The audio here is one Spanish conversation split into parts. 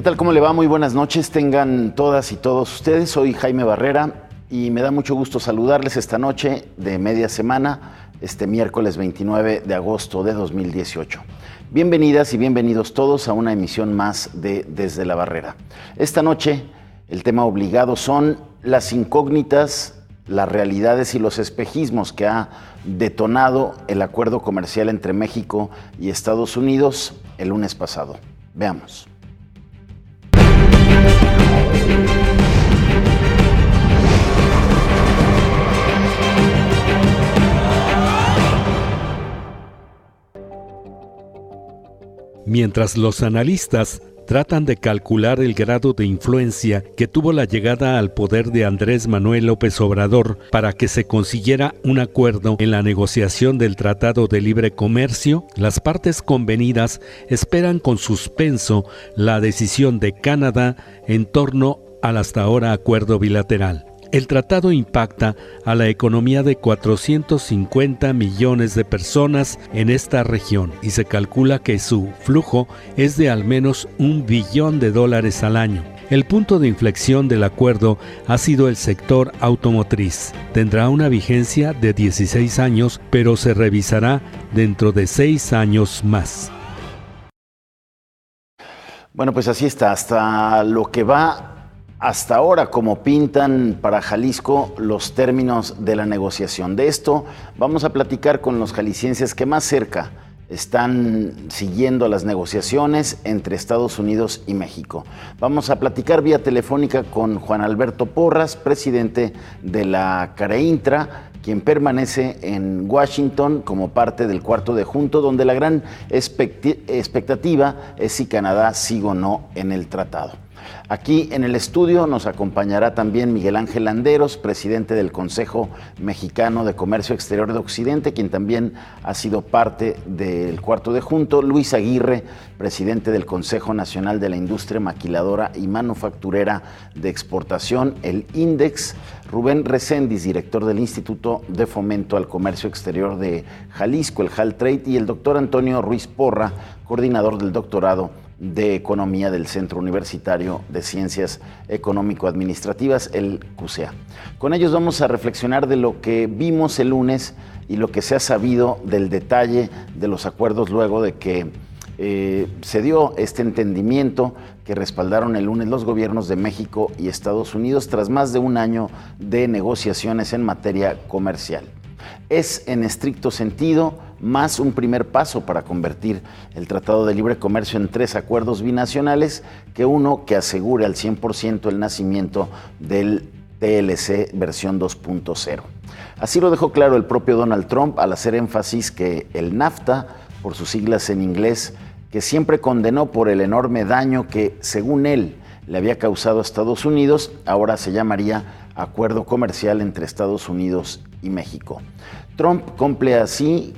tal? ¿Cómo le va? Muy buenas noches. Tengan todas y todos ustedes. Soy Jaime Barrera y me da mucho gusto saludarles esta noche de media semana, este miércoles 29 de agosto de 2018. Bienvenidas y bienvenidos todos a una emisión más de Desde la Barrera. Esta noche el tema obligado son las incógnitas, las realidades y los espejismos que ha detonado el acuerdo comercial entre México y Estados Unidos el lunes pasado. Veamos. Mientras los analistas tratan de calcular el grado de influencia que tuvo la llegada al poder de Andrés Manuel López Obrador para que se consiguiera un acuerdo en la negociación del Tratado de Libre Comercio, las partes convenidas esperan con suspenso la decisión de Canadá en torno al hasta ahora acuerdo bilateral. El tratado impacta a la economía de 450 millones de personas en esta región y se calcula que su flujo es de al menos $1 billón al año. El punto de inflexión del acuerdo ha sido el sector automotriz. Tendrá una vigencia de 16 años, pero se revisará dentro de 6 años más. Bueno, pues así está, hasta lo que va hasta ahora, como pintan para Jalisco los términos de la negociación. De esto vamos a platicar con los jaliscienses que más cerca están siguiendo las negociaciones entre Estados Unidos y México. Vamos a platicar vía telefónica con Juan Alberto Porras, presidente de la CAREINTRA, quien permanece en Washington como parte del cuarto de junto, donde la gran expectativa es si Canadá sigue o no en el tratado. Aquí en el estudio nos acompañará también Miguel Ángel Landeros, presidente del Consejo Mexicano de Comercio Exterior de Occidente, quien también ha sido parte del cuarto de junto. Luis Aguirre, presidente del Consejo Nacional de la Industria Maquiladora y Manufacturera de Exportación, el INDEX. Rubén Reséndiz, director del Instituto de Fomento al Comercio Exterior de Jalisco, el JALTRADE, y el doctor Antonio Ruiz Porra, coordinador del doctorado de Economía del Centro Universitario de Ciencias Económico-Administrativas, el CUSEA. Con ellos vamos a reflexionar de lo que vimos el lunes y lo que se ha sabido del detalle de los acuerdos luego de que se dio este entendimiento que respaldaron el lunes los gobiernos de México y Estados Unidos tras más de un año de negociaciones en materia comercial. Es, en estricto sentido, más un primer paso para convertir el Tratado de Libre Comercio en 3 acuerdos binacionales que uno que asegure al 100% el nacimiento del TLC versión 2.0. Así lo dejó claro el propio Donald Trump al hacer énfasis que el NAFTA, por sus siglas en inglés, que siempre condenó por el enorme daño que, según él, le había causado a Estados Unidos, ahora se llamaría Acuerdo Comercial entre Estados Unidos y México. Trump cumple así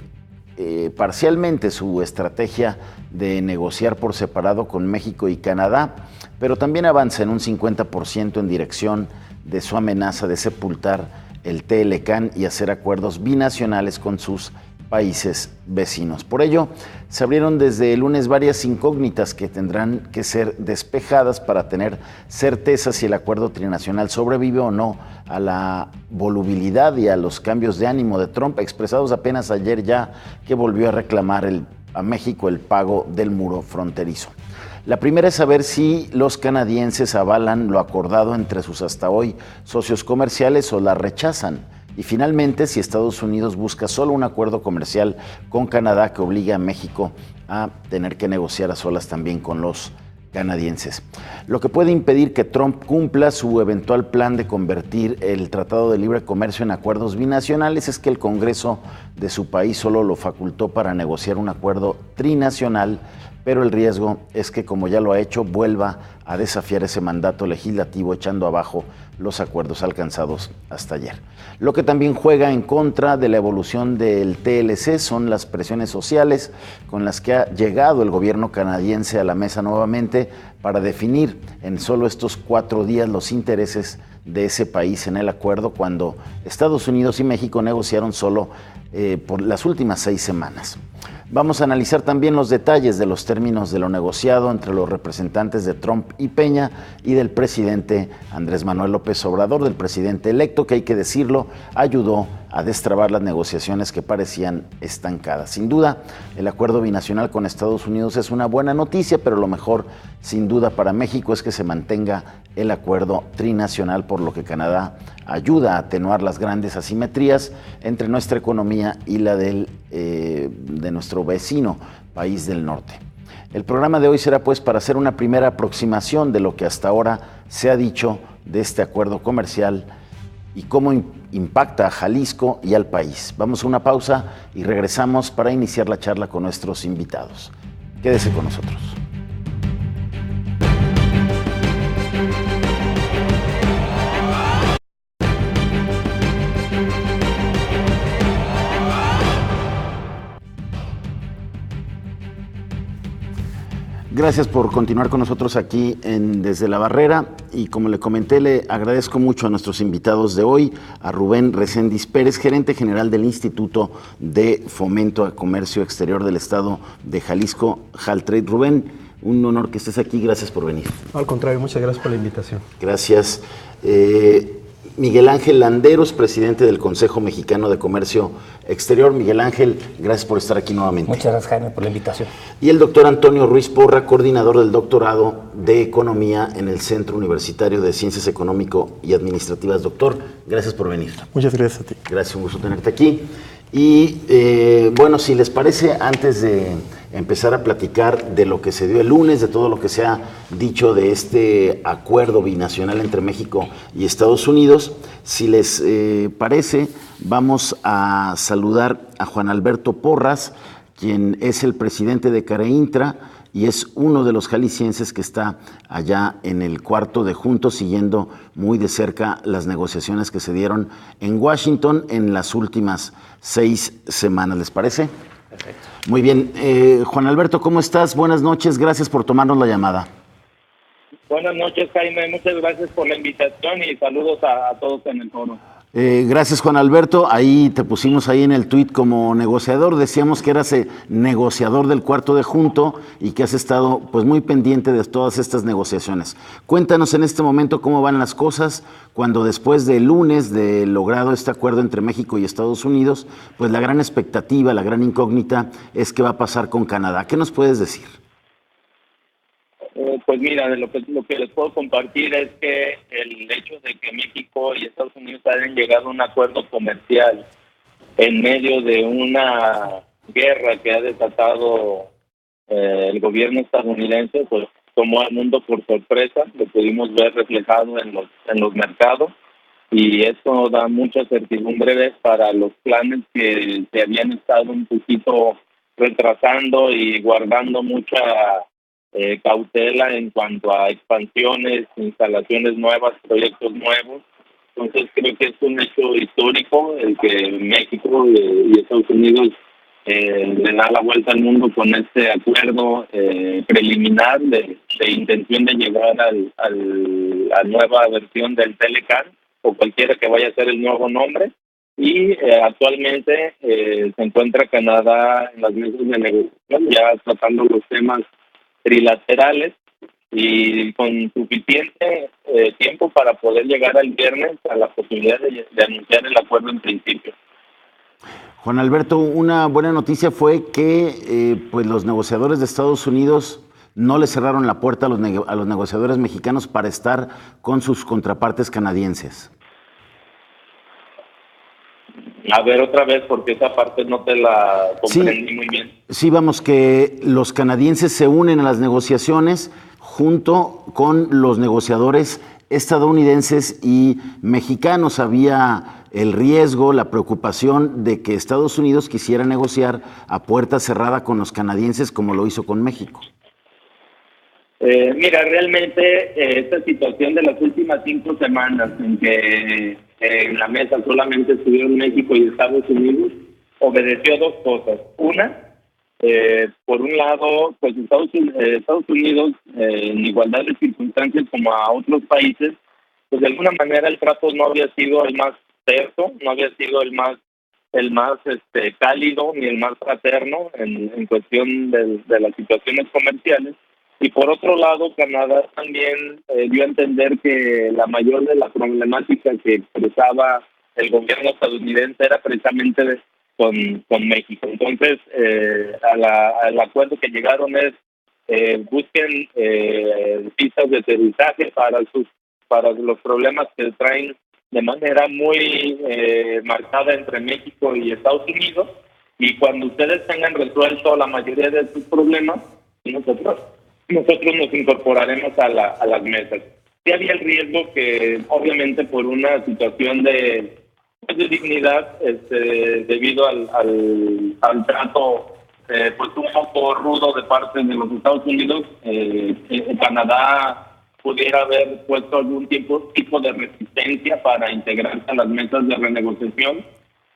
parcialmente su estrategia de negociar por separado con México y Canadá, pero también avanza en un 50% en dirección de su amenaza de sepultar el TLCAN y hacer acuerdos binacionales con sus países vecinos. Por ello, se abrieron desde el lunes varias incógnitas que tendrán que ser despejadas para tener certeza si el acuerdo trinacional sobrevive o no a la volubilidad y a los cambios de ánimo de Trump, expresados apenas ayer ya que volvió a reclamar a México el pago del muro fronterizo. La primera es saber si los canadienses avalan lo acordado entre sus hasta hoy socios comerciales o la rechazan. Y finalmente, si Estados Unidos busca solo un acuerdo comercial con Canadá que obligue a México a tener que negociar a solas también con los canadienses. Lo que puede impedir que Trump cumpla su eventual plan de convertir el Tratado de Libre Comercio en acuerdos binacionales es que el Congreso de su país solo lo facultó para negociar un acuerdo trinacional, pero el riesgo es que, como ya lo ha hecho, vuelva a desafiar ese mandato legislativo echando abajo los acuerdos alcanzados hasta ayer. Lo que también juega en contra de la evolución del TLC son las presiones sociales con las que ha llegado el gobierno canadiense a la mesa nuevamente para definir en solo estos 4 días los intereses de ese país en el acuerdo, cuando Estados Unidos y México negociaron solo por las últimas 6 semanas. Vamos a analizar también los detalles de los términos de lo negociado entre los representantes de Trump y Peña y del presidente Andrés Manuel López Obrador, del presidente electo, que hay que decirlo, ayudó a destrabar las negociaciones que parecían estancadas. Sin duda, el acuerdo binacional con Estados Unidos es una buena noticia, pero lo mejor, sin duda, para México es que se mantenga el acuerdo trinacional, por lo que Canadá ayuda a atenuar las grandes asimetrías entre nuestra economía y la de nuestro vecino país del norte. El programa de hoy será pues para hacer una primera aproximación de lo que hasta ahora se ha dicho de este acuerdo comercial y cómo impacta a Jalisco y al país. Vamos a una pausa y regresamos para iniciar la charla con nuestros invitados. Quédese con nosotros. Gracias por continuar con nosotros aquí en Desde la Barrera, y como le comenté, le agradezco mucho a nuestros invitados de hoy, a Rubén Recendis Pérez, gerente general del Instituto de Fomento a Comercio Exterior del Estado de Jalisco, Jaltrade. Rubén, un honor que estés aquí, gracias por venir. Al contrario, muchas gracias por la invitación. Gracias. Miguel Ángel Landeros, presidente del Consejo Mexicano de Comercio Exterior. Miguel Ángel, gracias por estar aquí nuevamente. Muchas gracias, Jaime, por la invitación. Y el doctor Antonio Ruiz Porra, coordinador del doctorado de Economía en el Centro Universitario de Ciencias Económico y Administrativas. Doctor, gracias por venir. Muchas gracias a ti. Gracias, un gusto tenerte aquí. Y bueno, si les parece, antes de empezar a platicar de lo que se dio el lunes, de todo lo que se ha dicho de este acuerdo binacional entre México y Estados Unidos, si les parece, vamos a saludar a Juan Alberto Porras, quien es el presidente de CAREINTRA y es uno de los jaliscienses que está allá en el cuarto de Juntos, siguiendo muy de cerca las negociaciones que se dieron en Washington en las últimas 6 semanas. ¿Les parece? Perfecto. Muy bien. Juan Alberto, ¿cómo estás? Buenas noches, gracias por tomarnos la llamada. Buenas noches, Jaime, muchas gracias por la invitación y saludos a todos en el foro. Gracias, Juan Alberto. Ahí te pusimos ahí en el tuit como negociador. Decíamos que eras negociador del cuarto de Junto y que has estado pues muy pendiente de todas estas negociaciones. Cuéntanos en este momento cómo van las cosas cuando después del lunes de logrado este acuerdo entre México y Estados Unidos, pues la gran expectativa, la gran incógnita es qué va a pasar con Canadá. ¿Qué nos puedes decir? Pues mira, de lo que les puedo compartir es que el hecho de que México y Estados Unidos hayan llegado a un acuerdo comercial en medio de una guerra que ha desatado el gobierno estadounidense, pues tomó al mundo por sorpresa. Lo pudimos ver reflejado en los mercados y eso da mucha certidumbre para los planes que se habían estado un poquito retrasando y guardando mucha cautela en cuanto a expansiones, instalaciones nuevas, proyectos nuevos. Entonces creo que es un hecho histórico el que México y Estados Unidos le da la vuelta al mundo con este acuerdo preliminar de intención de llegar a la nueva versión del Telecan, o cualquiera que vaya a ser el nuevo nombre. Y actualmente se encuentra Canadá en las mesas de negociación, ya tratando los temas trilaterales y con suficiente tiempo para poder llegar al viernes a la posibilidad de anunciar el acuerdo en principio. Juan Alberto, una buena noticia fue que pues los negociadores de Estados Unidos no le cerraron la puerta a los negociadores mexicanos para estar con sus contrapartes canadienses. A ver, otra vez, porque esa parte no te la comprendí muy bien. Sí, vamos, que los canadienses se unen a las negociaciones junto con los negociadores estadounidenses y mexicanos. Había el riesgo, la preocupación de que Estados Unidos quisiera negociar a puerta cerrada con los canadienses como lo hizo con México. Mira, realmente esta situación de las últimas 5 semanas en que en la mesa solamente estuvieron México y Estados Unidos, obedeció a 2 cosas. Una, por un lado, pues Estados Unidos, en igualdad de circunstancias como a otros países, pues de alguna manera el trato no había sido el más terso, no había sido el más el más cálido ni el más fraterno en cuestión de las situaciones comerciales. Y por otro lado, Canadá también dio a entender que la mayor de la problemática que expresaba el gobierno estadounidense era precisamente con México. Entonces, al acuerdo que llegaron es busquen pistas de aterrizaje para los problemas que traen de manera muy marcada entre México y Estados Unidos, y cuando ustedes tengan resuelto la mayoría de sus problemas, nosotros nos incorporaremos a las mesas. Sí había el riesgo que, obviamente, por una situación de dignidad, debido al trato pues un poco rudo de parte de los Estados Unidos, Canadá pudiera haber puesto algún tipo de resistencia para integrarse a las mesas de renegociación,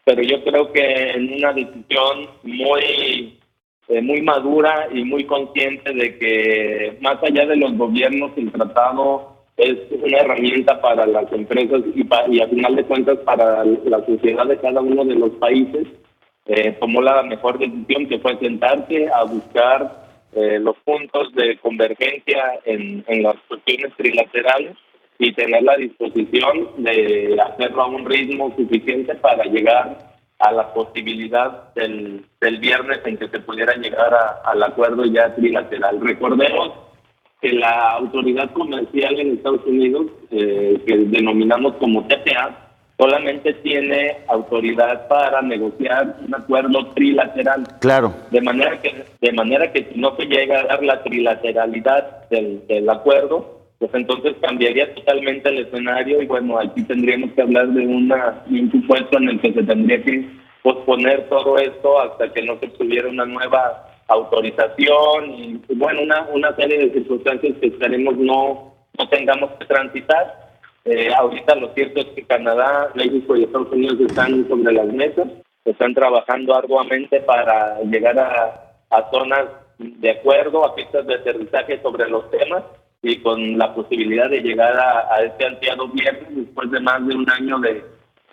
pero yo creo que en una decisión muy madura y muy consciente de que más allá de los gobiernos, el tratado es una herramienta para las empresas y a final de cuentas para la sociedad de cada uno de los países, tomó la mejor decisión, que fue sentarse a buscar los puntos de convergencia en las cuestiones trilaterales y tener la disposición de hacerlo a un ritmo suficiente para llegar a la posibilidad del viernes en que se pudiera llegar al acuerdo ya trilateral. Recordemos que la autoridad comercial en Estados Unidos, que denominamos como TPA, solamente tiene autoridad para negociar un acuerdo trilateral. Claro. De manera que si no se llega a dar la trilateralidad del acuerdo, pues entonces cambiaría totalmente el escenario y bueno, aquí tendríamos que hablar de un supuesto en el que se tendría que posponer todo esto hasta que no se tuviera una nueva autorización y bueno, una serie de circunstancias que esperemos no tengamos que transitar. Ahorita lo cierto es que Canadá, México y Estados Unidos están sobre las mesas, están trabajando arduamente para llegar a zonas de acuerdo, a pistas de aterrizaje sobre los temas y con la posibilidad de llegar a este ansiado viernes después de más de un año de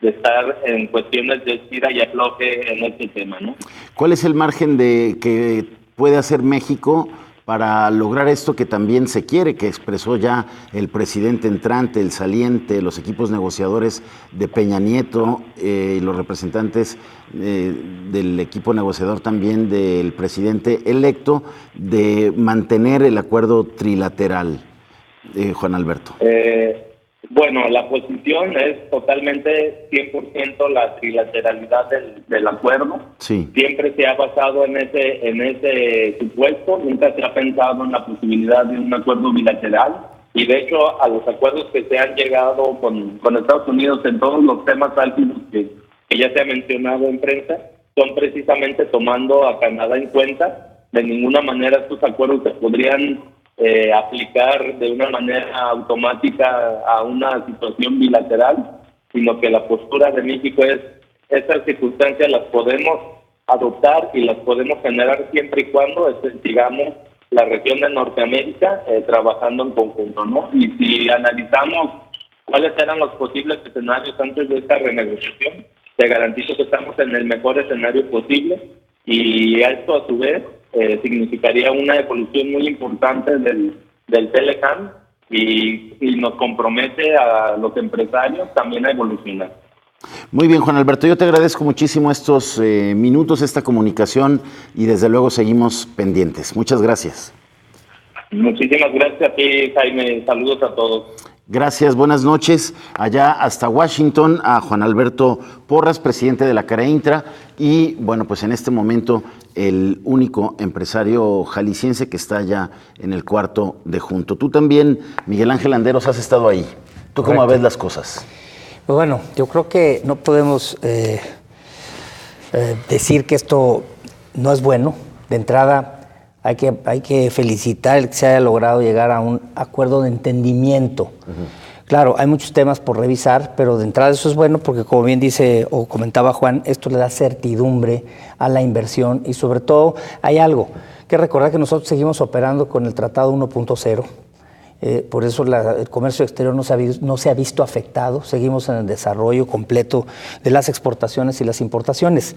estar en cuestiones de estira y afloje en este tema, ¿no? ¿Cuál es el margen de que puede hacer México para lograr esto que también se quiere, que expresó ya el presidente entrante, el saliente, los equipos negociadores de Peña Nieto y los representantes del equipo negociador también del presidente electo, de mantener el acuerdo trilateral, Juan Alberto? Bueno, la posición es totalmente 100% la trilateralidad del acuerdo. Sí. Siempre se ha basado en ese supuesto, nunca se ha pensado en la posibilidad de un acuerdo bilateral. Y de hecho, a los acuerdos que se han llegado con Estados Unidos en todos los temas álgidos que ya se ha mencionado en prensa, son precisamente tomando a Canadá en cuenta. De ninguna manera estos acuerdos se podrían aplicar de una manera automática a una situación bilateral, sino que la postura de México es: estas circunstancias las podemos adoptar y las podemos generar siempre y cuando sigamos la región de Norteamérica trabajando en conjunto, ¿no? Y si analizamos cuáles eran los posibles escenarios antes de esta renegociación, te garantizo que estamos en el mejor escenario posible, y esto a su vez significaría una evolución muy importante del Telecam y nos compromete a los empresarios también a evolucionar. Muy bien, Juan Alberto, yo te agradezco muchísimo estos minutos, esta comunicación, y desde luego seguimos pendientes. Muchas gracias. Muchísimas gracias a ti, Jaime. Saludos a todos. Gracias, buenas noches. Allá hasta Washington, a Juan Alberto Porras, presidente de la CAREINTRA, y bueno, pues en este momento el único empresario jalisciense que está allá en el cuarto de junto. Tú también, Miguel Ángel Landeros, has estado ahí. ¿Tú cómo ves las cosas? Pues bueno, yo creo que no podemos decir que esto no es bueno. De entrada, hay que felicitar el que se haya logrado llegar a un acuerdo de entendimiento. Claro, hay muchos temas por revisar, pero de entrada eso es bueno porque, como bien dice o comentaba Juan, esto le da certidumbre a la inversión y sobre todo hay algo que recordar, que nosotros seguimos operando con el Tratado 1.0 Por eso el comercio exterior no se ha visto afectado. Seguimos en el desarrollo completo de las exportaciones y las importaciones.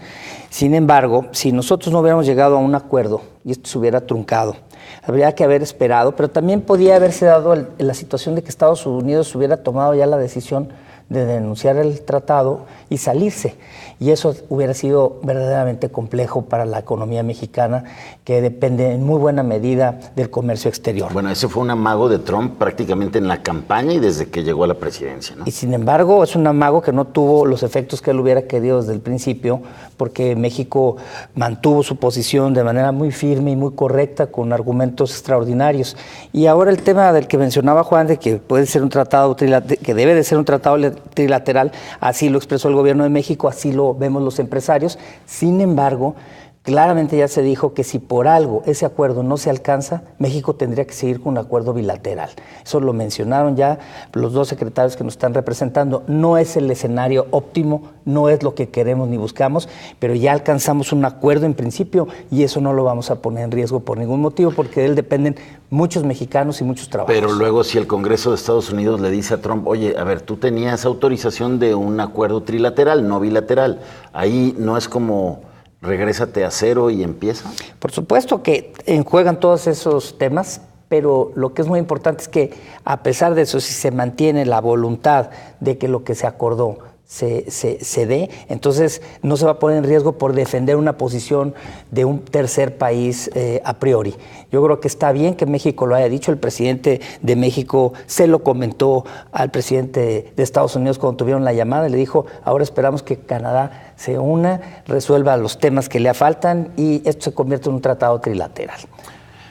Sin embargo, si nosotros no hubiéramos llegado a un acuerdo y esto se hubiera truncado, habría que haber esperado, pero también podía haberse dado la situación de que Estados Unidos hubiera tomado ya la decisión de denunciar el tratado y salirse. Y eso hubiera sido verdaderamente complejo para la economía mexicana, que depende en muy buena medida del comercio exterior. Bueno, ese fue un amago de Trump prácticamente en la campaña y desde que llegó a la presidencia, ¿no? Y sin embargo, es un amago que no tuvo los efectos que él hubiera querido desde el principio, porque México mantuvo su posición de manera muy firme y muy correcta, con argumentos extraordinarios. Y ahora el tema del que mencionaba Juan, de que puede ser un tratado que debe de ser un tratado trilateral, así lo expresó el gobierno de México, así lo vemos los empresarios. Sin embargo, claramente ya se dijo que si por algo ese acuerdo no se alcanza, México tendría que seguir con un acuerdo bilateral. Eso lo mencionaron ya los dos secretarios que nos están representando. No es el escenario óptimo, no es lo que queremos ni buscamos, pero ya alcanzamos un acuerdo en principio y eso no lo vamos a poner en riesgo por ningún motivo, porque de él dependen muchos mexicanos y muchos trabajos. Pero luego si el Congreso de Estados Unidos le dice a Trump, oye, a ver, tú tenías autorización de un acuerdo trilateral, no bilateral, ahí no es como regrésate a cero y empieza. Por supuesto que juegan todos esos temas, pero lo que es muy importante es que a pesar de eso, si se mantiene la voluntad de que lo que se acordó se dé, entonces no se va a poner en riesgo por defender una posición de un tercer país a priori. Yo creo que está bien que México lo haya dicho. El presidente de México se lo comentó al presidente de Estados Unidos cuando tuvieron la llamada y le dijo, ahora esperamos que Canadá se una, resuelva los temas que le faltan y esto se convierte en un tratado trilateral.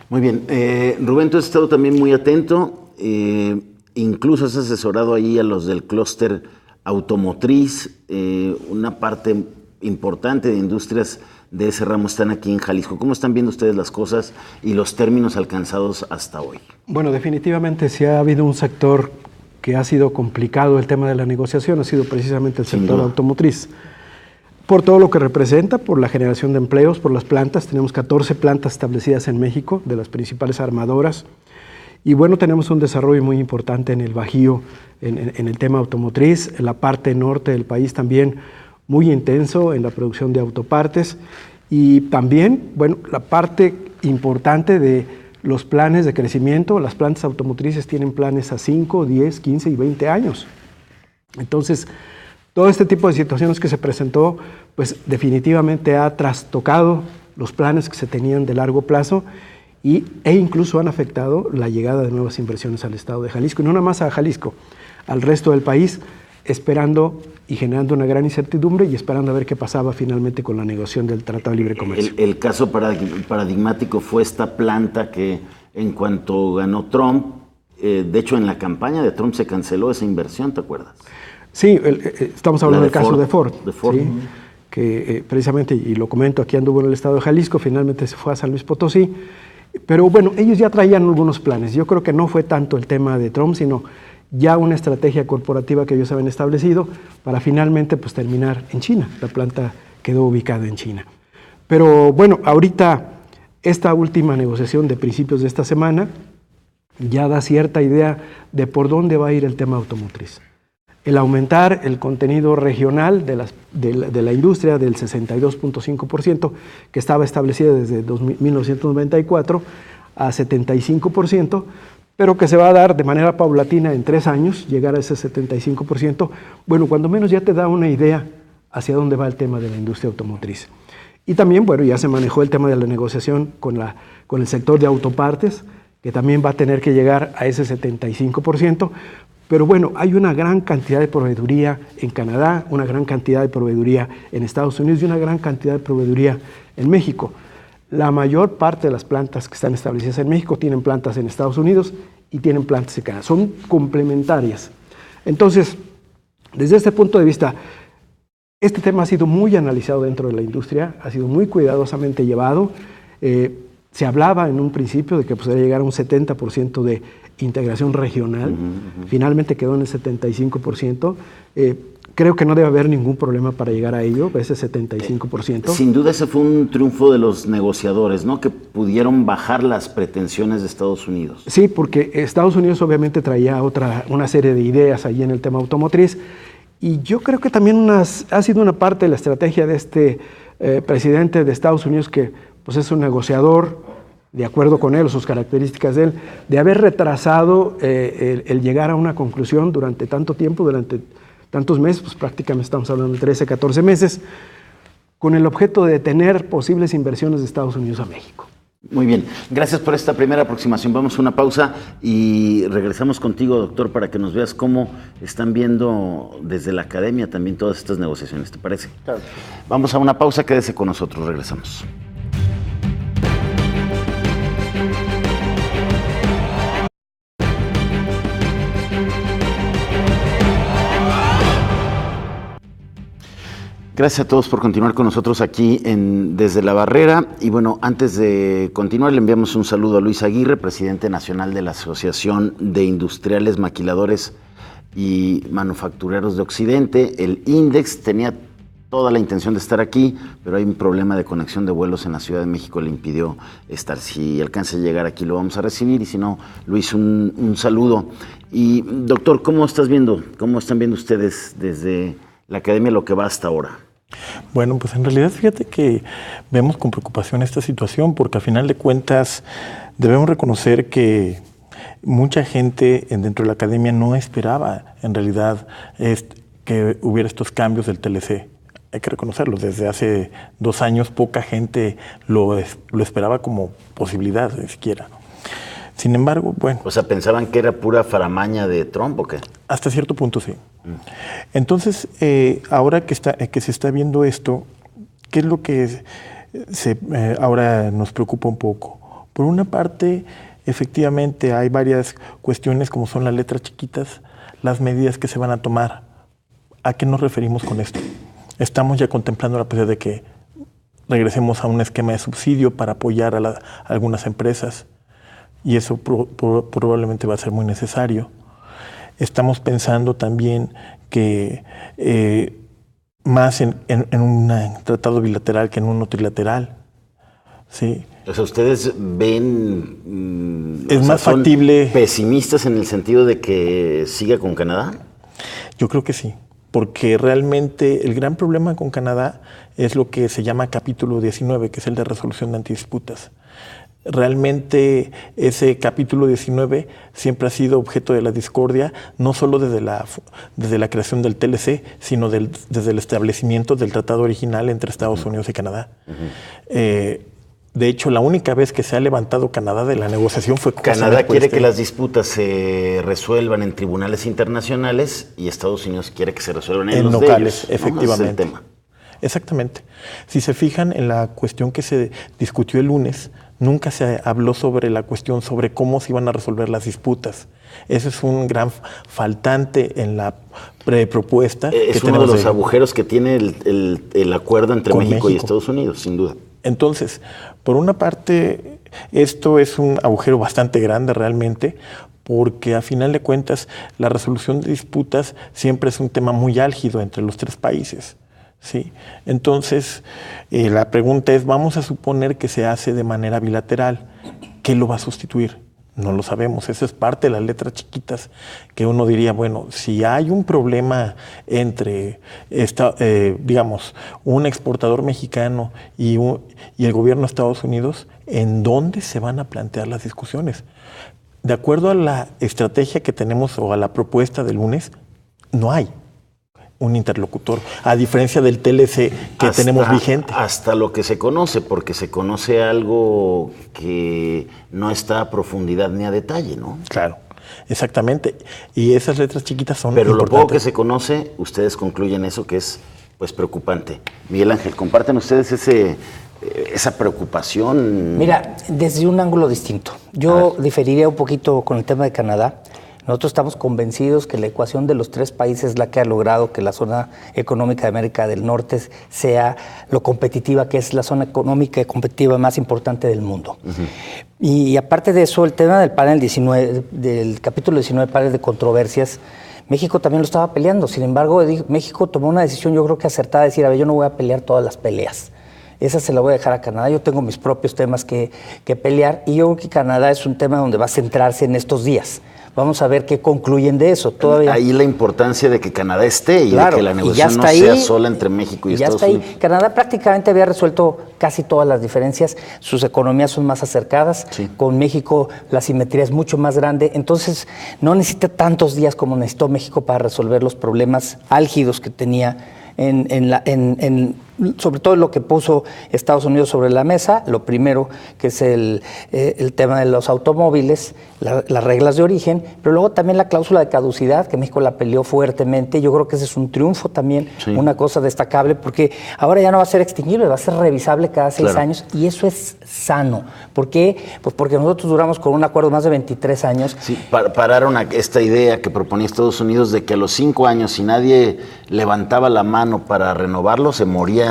Muy bien. Rubén, tú has estado también muy atento, incluso has asesorado ahí a los del clúster automotriz, una parte importante de industrias de ese ramo están aquí en Jalisco. ¿Cómo están viendo ustedes las cosas y los términos alcanzados hasta hoy? Bueno, definitivamente sí ha habido un sector que ha sido complicado el tema de la negociación, ha sido precisamente el sector automotriz. Por todo lo que representa, por la generación de empleos, por las plantas. Tenemos 14 plantas establecidas en México, de las principales armadoras. Y bueno, tenemos un desarrollo muy importante en el Bajío, en el tema automotriz, en la parte norte del país también muy intenso en la producción de autopartes y también, bueno, la parte importante de los planes de crecimiento. Las plantas automotrices tienen planes a 5, 10, 15 y 20 años. Entonces, todo este tipo de situaciones que se presentó, pues definitivamente ha trastocado los planes que se tenían de largo plazo e incluso han afectado la llegada de nuevas inversiones al estado de Jalisco, y no nada más a Jalisco, al resto del país, esperando y generando una gran incertidumbre y esperando a ver qué pasaba finalmente con la negociación del Tratado de Libre Comercio. El caso paradigmático fue esta planta que en cuanto ganó Trump, de hecho en la campaña de Trump se canceló esa inversión, ¿te acuerdas? Sí, estamos hablando del caso de Ford. De Ford. ¿Sí? Que precisamente, y lo comento, aquí anduvo en el estado de Jalisco, finalmente se fue a San Luis Potosí. Pero bueno, ellos ya traían algunos planes. Yo creo que no fue tanto el tema de Trump, sino ya una estrategia corporativa que ellos habían establecido para finalmente pues terminar en China. La planta quedó ubicada en China. Pero bueno, ahorita esta última negociación de principios de esta semana ya da cierta idea de por dónde va a ir el tema automotriz. El aumentar el contenido regional de la industria del 62.5%, que estaba establecida desde 1994, a 75%, pero que se va a dar de manera paulatina en 3 años, llegar a ese 75%, bueno, cuando menos ya te da una idea hacia dónde va el tema de la industria automotriz. Y también, bueno, ya se manejó el tema de la negociación con el sector de autopartes, que también va a tener que llegar a ese 75%, pero bueno, hay una gran cantidad de proveeduría en Canadá, una gran cantidad de proveeduría en Estados Unidos y una gran cantidad de proveeduría en México. La mayor parte de las plantas que están establecidas en México tienen plantas en Estados Unidos y tienen plantas en Canadá. Son complementarias. Entonces, desde este punto de vista, este tema ha sido muy analizado dentro de la industria, ha sido muy cuidadosamente llevado. Se hablaba en un principio de que podría llegar a un 70% de integración regional, finalmente quedó en el 75%. Creo que no debe haber ningún problema para llegar a ello, ese 75%. Sin duda ese fue un triunfo de los negociadores, ¿no? Que pudieron bajar las pretensiones de Estados Unidos. Sí, porque Estados Unidos obviamente traía una serie de ideas allí en el tema automotriz, y yo creo que también ha sido una parte de la estrategia de este presidente de Estados Unidos, que pues es un negociador, de acuerdo con él, sus características de él, de haber retrasado el llegar a una conclusión durante tanto tiempo, durante tantos meses, pues prácticamente estamos hablando de 13, 14 meses, con el objeto de detener posibles inversiones de Estados Unidos a México. Muy bien, gracias por esta primera aproximación. Vamos a una pausa y regresamos contigo, doctor, para que nos veas cómo están viendo desde la academia también todas estas negociaciones, ¿te parece? Claro. Vamos a una pausa, quédese con nosotros, regresamos. Gracias a todos por continuar con nosotros aquí desde La Barrera. Y bueno, antes de continuar, le enviamos un saludo a Luis Aguirre, presidente nacional de la Asociación de Industriales, Maquiladores y Manufactureros de Occidente. El INDEX tenía toda la intención de estar aquí, pero hay un problema de conexión de vuelos en la Ciudad de México, le impidió estar. Si alcanza a llegar aquí lo vamos a recibir, y si no, Luis, un saludo. Y doctor, ¿cómo están viendo ustedes desde la academia lo que va hasta ahora? Bueno, pues en realidad fíjate que vemos con preocupación esta situación, porque a final de cuentas debemos reconocer que mucha gente dentro de la academia no esperaba en realidad que hubiera estos cambios del TLC. Hay que reconocerlo, desde hace 2 años poca gente lo esperaba como posibilidad, ni siquiera. Sin embargo, bueno... O sea, ¿pensaban que era pura faramaña de Trump o qué? Hasta cierto punto sí. Entonces, ahora que se está viendo esto, ¿qué es lo que ahora nos preocupa un poco? Por una parte, efectivamente hay varias cuestiones como son las letras chiquitas, las medidas que se van a tomar. ¿A qué nos referimos con esto? Estamos ya contemplando la posibilidad de que regresemos a un esquema de subsidio para apoyar a algunas empresas, y eso probablemente va a ser muy necesario. Estamos pensando también que más en un tratado bilateral que en uno trilateral. ¿Sí? O sea, ¿ustedes ven... es más factible... pesimistas en el sentido de que siga con Canadá? Yo creo que sí, porque realmente el gran problema con Canadá es lo que se llama capítulo 19, que es el de resolución de antidisputas. Realmente ese capítulo 19 siempre ha sido objeto de la discordia, no solo desde la creación del TLC, sino desde el establecimiento del tratado original entre Estados Unidos y Canadá. De hecho, la única vez que se ha levantado Canadá de la negociación fue... Canadá quiere que las disputas se resuelvan en tribunales internacionales y Estados Unidos quiere que se resuelvan en los locales, de ellos, efectivamente. ¿no? Ese es el tema. Exactamente. Si se fijan en la cuestión que se discutió el lunes, nunca se habló sobre la cuestión sobre cómo se iban a resolver las disputas. Ese es un gran faltante en la propuesta. Es uno de los agujeros que tiene el acuerdo entre México y Estados Unidos, sin duda. Entonces, por una parte, esto es un agujero bastante grande realmente, porque a final de cuentas la resolución de disputas siempre es un tema muy álgido entre los 3 países. ¿Sí? Entonces, la pregunta es, vamos a suponer que se hace de manera bilateral. ¿Qué lo va a sustituir? No lo sabemos. Esa es parte de las letras chiquitas que uno diría, bueno, si hay un problema entre, digamos, un exportador mexicano y el gobierno de Estados Unidos, ¿en dónde se van a plantear las discusiones? De acuerdo a la estrategia que tenemos o a la propuesta del lunes, no hay un interlocutor, a diferencia del TLC que tenemos vigente. Hasta lo que se conoce, porque se conoce algo que no está a profundidad ni a detalle, ¿no? Claro, exactamente. Y esas letras chiquitas son Pero importantes. Lo poco que se conoce, ustedes concluyen eso que es pues preocupante. Miguel Ángel, ¿comparten ustedes esa preocupación? Mira, desde un ángulo distinto. Yo diferiría un poquito con el tema de Canadá. Nosotros estamos convencidos que la ecuación de los 3 países es la que ha logrado que la zona económica de América del Norte sea lo competitiva que es la zona económica y competitiva más importante del mundo. Y aparte de eso, el tema del panel 19, del capítulo 19, panel de controversias, México también lo estaba peleando. Sin embargo, México tomó una decisión, yo creo que acertada, de decir, a ver, yo no voy a pelear todas las peleas. Esa se la voy a dejar a Canadá. Yo tengo mis propios temas que pelear y yo creo que Canadá es un tema donde va a centrarse en estos días. Vamos a ver qué concluyen de eso. Todavía. Ahí la importancia de que Canadá esté y de que la negociación no sea sola entre México y Estados Unidos. Canadá prácticamente había resuelto casi todas las diferencias. Sus economías son más acercadas. Sí. Con México la simetría es mucho más grande. Entonces no necesita tantos días como necesitó México para resolver los problemas álgidos que tenía sobre todo lo que puso Estados Unidos sobre la mesa. Lo primero, que es el tema de los automóviles, las reglas de origen, pero luego también la cláusula de caducidad, que México la peleó fuertemente. Yo creo que ese es un triunfo también, sí. Una cosa destacable, porque ahora ya no va a ser extinguible, va a ser revisable cada 6 años, y eso es sano. ¿Por qué? Pues porque nosotros duramos con un acuerdo más de 23 años. Sí, pararon esta idea que proponía Estados Unidos de que a los 5 años, si nadie levantaba la mano para renovarlo, se moría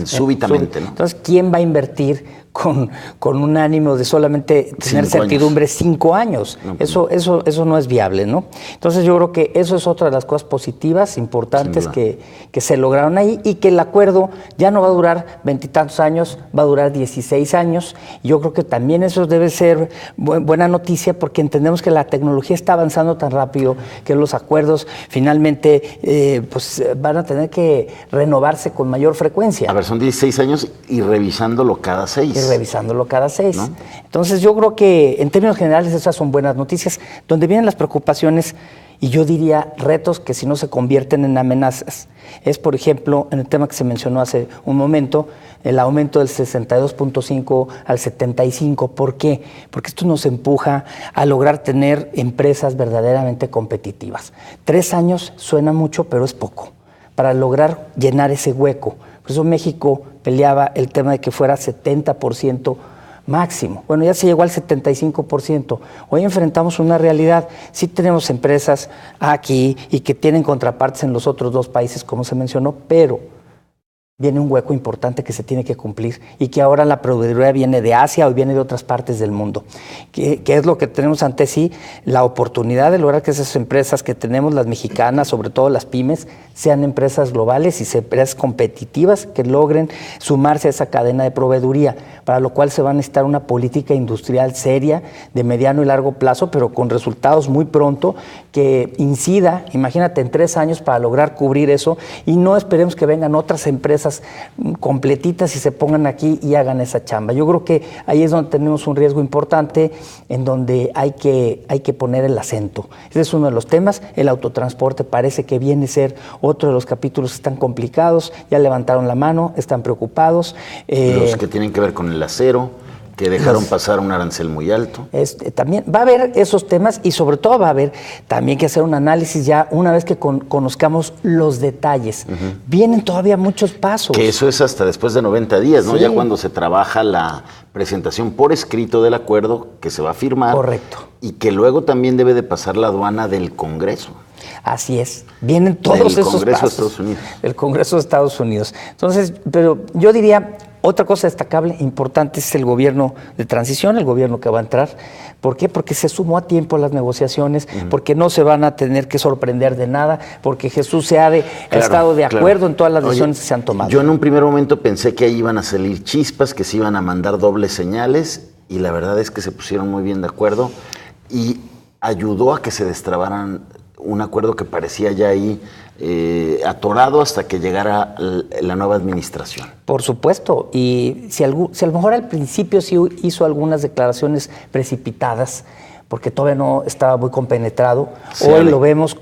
súbitamente, ¿no? Entonces, ¿quién va a invertir con un ánimo de solamente tener certidumbre 5 años? No, eso no es viable, ¿no? Entonces, yo creo que eso es otra de las cosas positivas, importantes que se lograron ahí, y que el acuerdo ya no va a durar 20 y tantos años, va a durar 16 años. Yo creo que también eso debe ser buena noticia, porque entendemos que la tecnología está avanzando tan rápido que los acuerdos finalmente pues van a tener que renovarse con mayor frecuencia. A ver, son 16 años y revisándolo cada 6. ¿No? Entonces yo creo que en términos generales esas son buenas noticias. Donde vienen las preocupaciones, y yo diría retos que si no se convierten en amenazas, es por ejemplo en el tema que se mencionó hace un momento, el aumento del 62.5 al 75. ¿Por qué? Porque esto nos empuja a lograr tener empresas verdaderamente competitivas. 3 años suena mucho, pero es poco para lograr llenar ese hueco. Por eso México peleaba el tema de que fuera 70% máximo. Bueno, ya se llegó al 75%. Hoy enfrentamos una realidad. Sí tenemos empresas aquí y que tienen contrapartes en los otros 2 países, como se mencionó, pero viene un hueco importante que se tiene que cumplir, y que ahora la proveeduría viene de Asia o viene de otras partes del mundo. ¿Qué es lo que tenemos ante sí? La oportunidad de lograr que esas empresas que tenemos, las mexicanas, sobre todo las pymes, sean empresas globales y empresas competitivas que logren sumarse a esa cadena de proveeduría, para lo cual se va a necesitar una política industrial seria de mediano y largo plazo, pero con resultados muy pronto, que incida, imagínate, en 3 años para lograr cubrir eso, y no esperemos que vengan otras empresas completitas y se pongan aquí y hagan esa chamba. Yo creo que ahí es donde tenemos un riesgo importante, en donde hay que poner el acento. Ese es uno de los temas. El autotransporte parece que viene a ser otro de los capítulos que están complicados. Ya levantaron la mano, están preocupados. Los que tienen que ver con el acero, que dejaron pasar un arancel muy alto. También va a haber esos temas, y sobre todo va a haber también que hacer un análisis ya una vez que conozcamos los detalles. Vienen todavía muchos pasos. Que eso es hasta después de 90 días, ¿no? Sí. Ya cuando se trabaja la presentación por escrito del acuerdo que se va a firmar. Correcto. Y que luego también debe de pasar la aduana del Congreso. Así es, vienen todos esos Congreso pasos. De Estados Unidos. El Congreso de Estados Unidos. Entonces, pero yo diría, otra cosa destacable, importante, es el gobierno de transición, el gobierno que va a entrar. ¿Por qué? Porque se sumó a tiempo a las negociaciones, porque no se van a tener que sorprender de nada, porque Jesús ha estado de acuerdo en todas las decisiones que se han tomado. Yo en un primer momento pensé que ahí iban a salir chispas, que se iban a mandar dobles señales, y la verdad es que se pusieron muy bien de acuerdo, y ayudó a que se destrabaran un acuerdo que parecía ya ahí atorado hasta que llegara la nueva administración. Por supuesto, y si a lo mejor al principio sí hizo algunas declaraciones precipitadas, porque todavía no estaba muy compenetrado. Hoy lo vemos,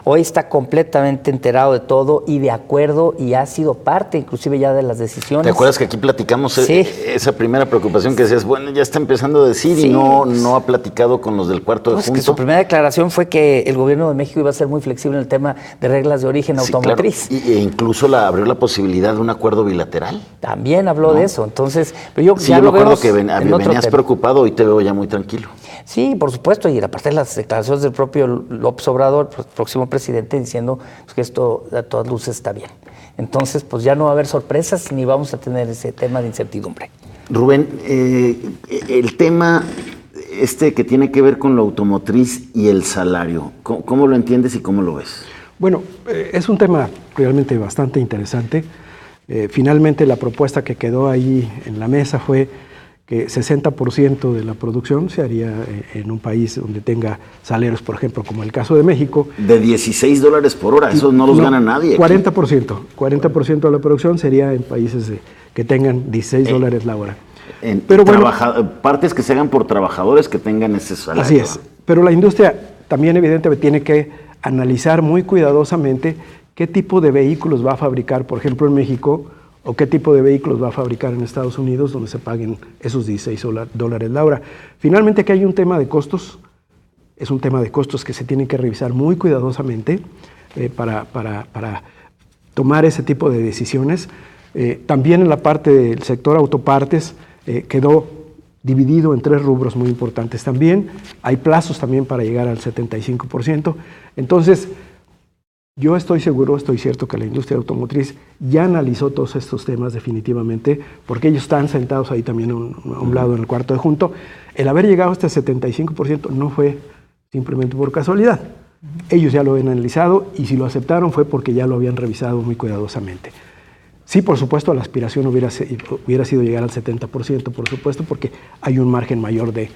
hoy está completamente enterado de todo y de acuerdo, y ha sido parte inclusive ya de las decisiones. ¿Te acuerdas que aquí platicamos esa primera preocupación que decías, bueno, ya está empezando a decir y no ha platicado con los del cuarto de junto? Que su primera declaración fue que el gobierno de México iba a ser muy flexible en el tema de reglas de origen automotriz. Claro. E incluso abrió la posibilidad de un acuerdo bilateral. También habló de eso, entonces, pero yo me acuerdo que venías preocupado, hoy te veo ya muy tranquilo. Sí, por supuesto, y aparte de las declaraciones del propio López Obrador, próximo presidente, diciendo que esto a todas luces está bien. Entonces, pues ya no va a haber sorpresas ni vamos a tener ese tema de incertidumbre. Rubén, el tema que tiene que ver con lo automotriz y el salario, ¿cómo lo entiendes y cómo lo ves? Bueno, es un tema realmente bastante interesante. Finalmente la propuesta que quedó ahí en la mesa fue que 60% de la producción se haría en un país donde tenga salarios, por ejemplo, como el caso de México. De $16 por hora, eso no los gana nadie. 40% de la producción sería en países que tengan $16 la hora. Pero bueno, partes que se hagan por trabajadores que tengan ese salario. Así es, pero la industria también evidentemente tiene que analizar muy cuidadosamente qué tipo de vehículos va a fabricar, por ejemplo, en México, o qué tipo de vehículos va a fabricar en Estados Unidos, donde se paguen esos $16 la hora. Finalmente, aquí hay un tema de costos, es un tema de costos que se tienen que revisar muy cuidadosamente para tomar ese tipo de decisiones. También en la parte del sector autopartes quedó dividido en 3 rubros muy importantes también. Hay plazos también para llegar al 75%. Entonces, yo estoy cierto que la industria automotriz ya analizó todos estos temas definitivamente, porque ellos están sentados ahí también a un lado en el cuarto de junto. El haber llegado a este 75% no fue simplemente por casualidad. Ellos ya lo habían analizado y si lo aceptaron fue porque ya lo habían revisado muy cuidadosamente. Sí, por supuesto, la aspiración hubiera sido llegar al 70%, por supuesto, porque hay un margen mayor de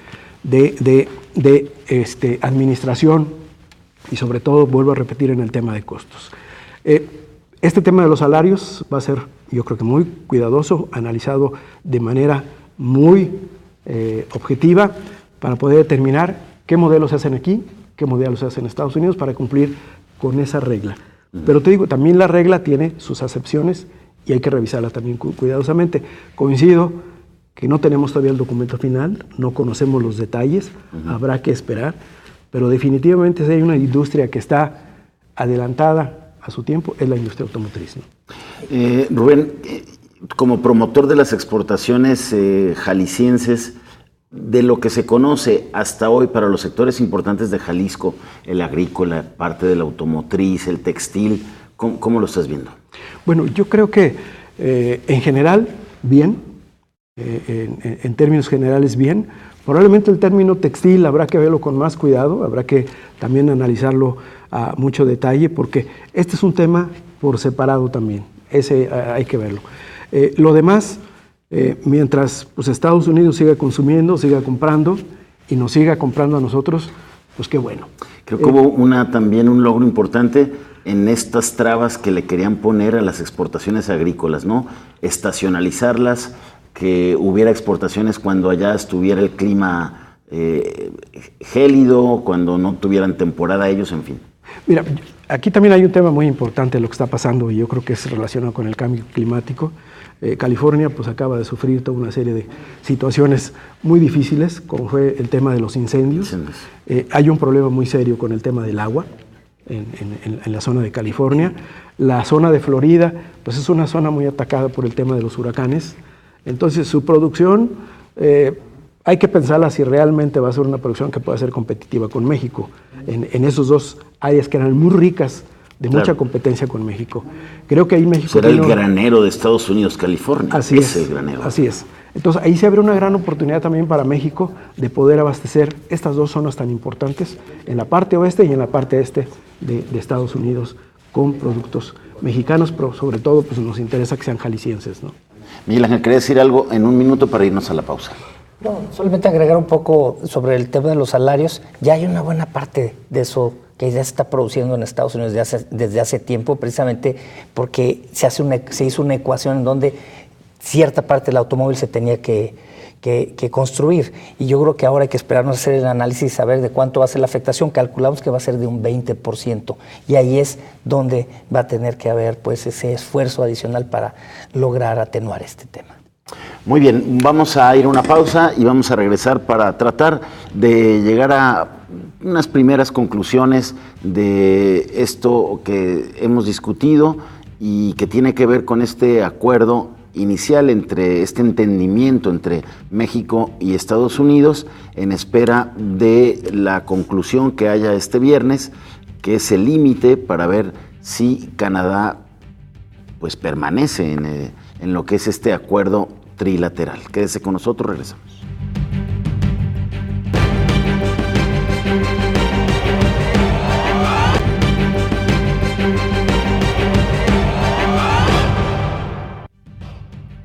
administración y sobre todo, vuelvo a repetir, en el tema de costos. Este tema de los salarios va a ser, yo creo que muy cuidadoso, analizado de manera muy objetiva para poder determinar qué modelos se hacen aquí, qué modelos se hacen en Estados Unidos para cumplir con esa regla. Pero te digo, también la regla tiene sus acepciones y hay que revisarla también cuidadosamente. Coincido que no tenemos todavía el documento final, no conocemos los detalles, habrá que esperar, pero definitivamente si hay una industria que está adelantada a su tiempo, es la industria automotriz, ¿no? Rubén, como promotor de las exportaciones jaliscienses, de lo que se conoce hasta hoy para los sectores importantes de Jalisco, el agrícola, parte de la automotriz, el textil, ¿cómo lo estás viendo? Bueno, yo creo que en general, bien, en términos generales, bien. Probablemente el término textil habrá que verlo con más cuidado, habrá que también analizarlo a mucho detalle, porque este es un tema por separado también, ese hay que verlo. Lo demás, mientras pues, Estados Unidos siga consumiendo, siga comprando y nos siga comprando a nosotros, pues qué bueno. Creo que hubo también un logro importante en estas trabas que le querían poner a las exportaciones agrícolas, ¿no? Estacionalizarlas, que hubiera exportaciones cuando allá estuviera el clima gélido, cuando no tuvieran temporada ellos, en fin. Mira, aquí también hay un tema muy importante de lo que está pasando y yo creo que es relacionado con el cambio climático. California pues acaba de sufrir toda una serie de situaciones muy difíciles, como fue el tema de los incendios. Hay un problema muy serio con el tema del agua en la zona de California. La zona de Florida pues es una zona muy atacada por el tema de los huracanes. Entonces su producción hay que pensarla si realmente va a ser una producción que pueda ser competitiva con México, en esos dos áreas que eran muy ricas de mucha competencia con México. Creo que ahí México será el granero de Estados Unidos, California. Así es, el granero. Así es. Entonces ahí se abre una gran oportunidad también para México de poder abastecer estas dos zonas tan importantes, en la parte oeste y en la parte este de Estados Unidos, con productos mexicanos, pero sobre todo pues nos interesa que sean jaliscienses, ¿no? Miguel Ángel, ¿quería decir algo en un minuto para irnos a la pausa? No, solamente agregar un poco sobre el tema de los salarios. Ya hay una buena parte de eso que ya se está produciendo en Estados Unidos desde hace tiempo, precisamente porque se hizo una ecuación en donde cierta parte del automóvil se tenía que construir. Y yo creo que ahora hay que esperarnos a hacer el análisis y saber de cuánto va a ser la afectación. Calculamos que va a ser de un 20%. Y ahí es donde va a tener que haber pues, ese esfuerzo adicional para lograr atenuar este tema. Muy bien, vamos a ir a una pausa y vamos a regresar para tratar de llegar a unas primeras conclusiones de esto que hemos discutido y que tiene que ver con este acuerdo inicial entre este entendimiento entre México y Estados Unidos en espera de la conclusión que haya este viernes, que es el límite para ver si Canadá pues permanece en lo que es este acuerdo trilateral. Quédese con nosotros, regresamos.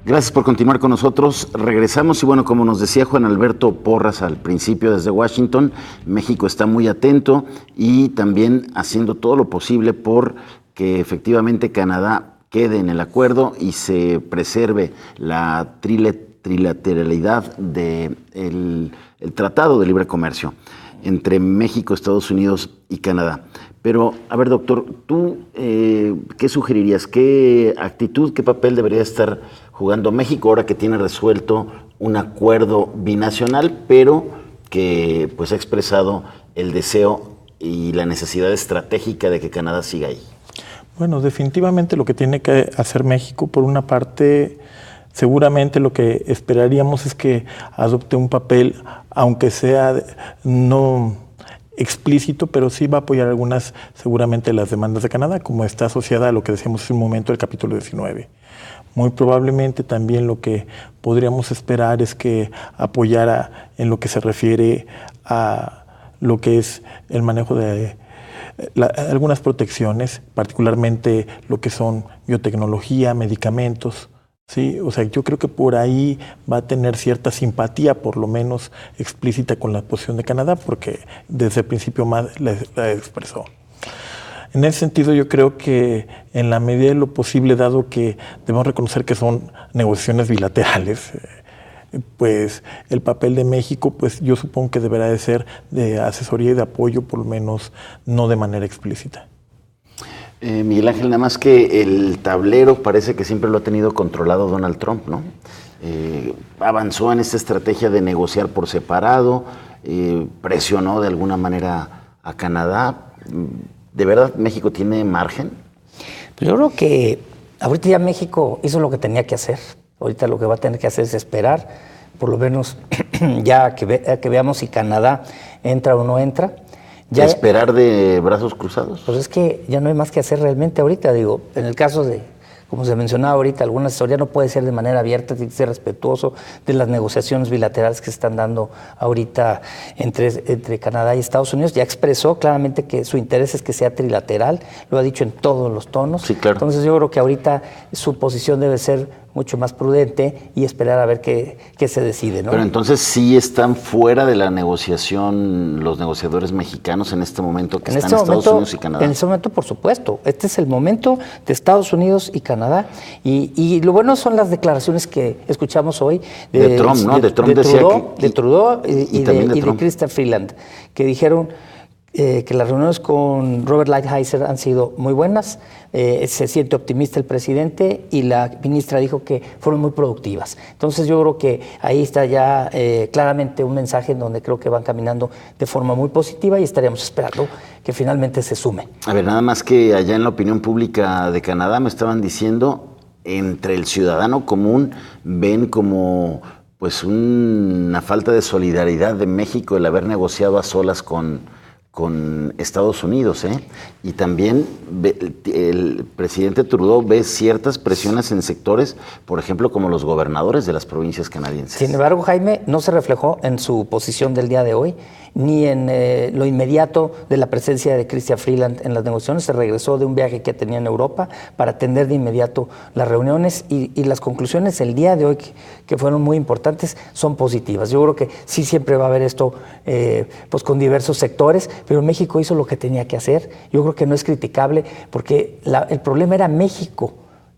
Gracias por continuar con nosotros. Regresamos y bueno, como nos decía Juan Alberto Porras al principio desde Washington, México está muy atento y también haciendo todo lo posible por que efectivamente Canadá quede en el acuerdo y se preserve la trilateralidad del Tratado de Libre Comercio entre México, Estados Unidos y Canadá. Pero, a ver, doctor, ¿tú qué sugerirías? ¿Qué actitud, qué papel debería estar jugando México ahora que tiene resuelto un acuerdo binacional, pero que pues ha expresado el deseo y la necesidad estratégica de que Canadá siga ahí? Bueno, definitivamente lo que tiene que hacer México, por una parte, seguramente lo que esperaríamos es que adopte un papel, aunque sea no explícito, pero sí va a apoyar algunas, seguramente, las demandas de Canadá, como está asociada a lo que decíamos en un momento, el capítulo 19. Muy probablemente también lo que podríamos esperar es que apoyara en lo que se refiere a lo que es el manejo de algunas protecciones, particularmente lo que son biotecnología, medicamentos. Sí, o sea, yo creo que por ahí va a tener cierta simpatía, por lo menos explícita, con la posición de Canadá, porque desde el principio más la expresó. En ese sentido, yo creo que en la medida de lo posible, dado que debemos reconocer que son negociaciones bilaterales, pues el papel de México, pues yo supongo que deberá de ser de asesoría y de apoyo, por lo menos no de manera explícita. Miguel Ángel, nada más que el tablero parece que siempre lo ha tenido controlado Donald Trump, ¿no? Avanzó en esta estrategia de negociar por separado, presionó de alguna manera a Canadá. ¿De verdad México tiene margen? Pues yo creo que ahorita ya México hizo lo que tenía que hacer. Ahorita lo que va a tener que hacer es esperar, por lo menos ya que veamos si Canadá entra o no entra. Ya, ¿esperar de brazos cruzados? Pues es que ya no hay más que hacer realmente ahorita. Digo, en el caso de, como se mencionaba ahorita, alguna asesoría no puede ser de manera abierta, tiene que ser respetuoso de las negociaciones bilaterales que se están dando ahorita entre Canadá y Estados Unidos. Ya expresó claramente que su interés es que sea trilateral, lo ha dicho en todos los tonos. Sí, claro. Entonces yo creo que ahorita su posición debe ser mucho más prudente y esperar a ver qué se decide, ¿no? Pero entonces sí están fuera de la negociación los negociadores mexicanos en este momento que están Estados Unidos y Canadá. En este momento, por supuesto. Este es el momento de Estados Unidos y Canadá. Y lo bueno son las declaraciones que escuchamos hoy de Trump, ¿no? De Trump decía de Trudeau y de Chrystia Freeland, que dijeron que las reuniones con Robert Lighthizer han sido muy buenas, se siente optimista el presidente y la ministra dijo que fueron muy productivas. Entonces yo creo que ahí está ya claramente un mensaje en donde creo que van caminando de forma muy positiva y estaríamos esperando que finalmente se sume. A ver, nada más que allá en la opinión pública de Canadá me estaban diciendo, entre el ciudadano común ven como pues una falta de solidaridad de México el haber negociado a solas con Estados Unidos, y también el presidente Trudeau ve ciertas presiones en sectores, por ejemplo, como los gobernadores de las provincias canadienses. Sin embargo, Jaime, no se reflejó en su posición del día de hoy, ni en lo inmediato de la presencia de Chrystia Freeland en las negociaciones. Se regresó de un viaje que tenía en Europa para atender de inmediato las reuniones y las conclusiones el día de hoy, que fueron muy importantes, son positivas. Yo creo que sí siempre va a haber esto pues con diversos sectores, pero México hizo lo que tenía que hacer. Yo creo que no es criticable porque el problema era México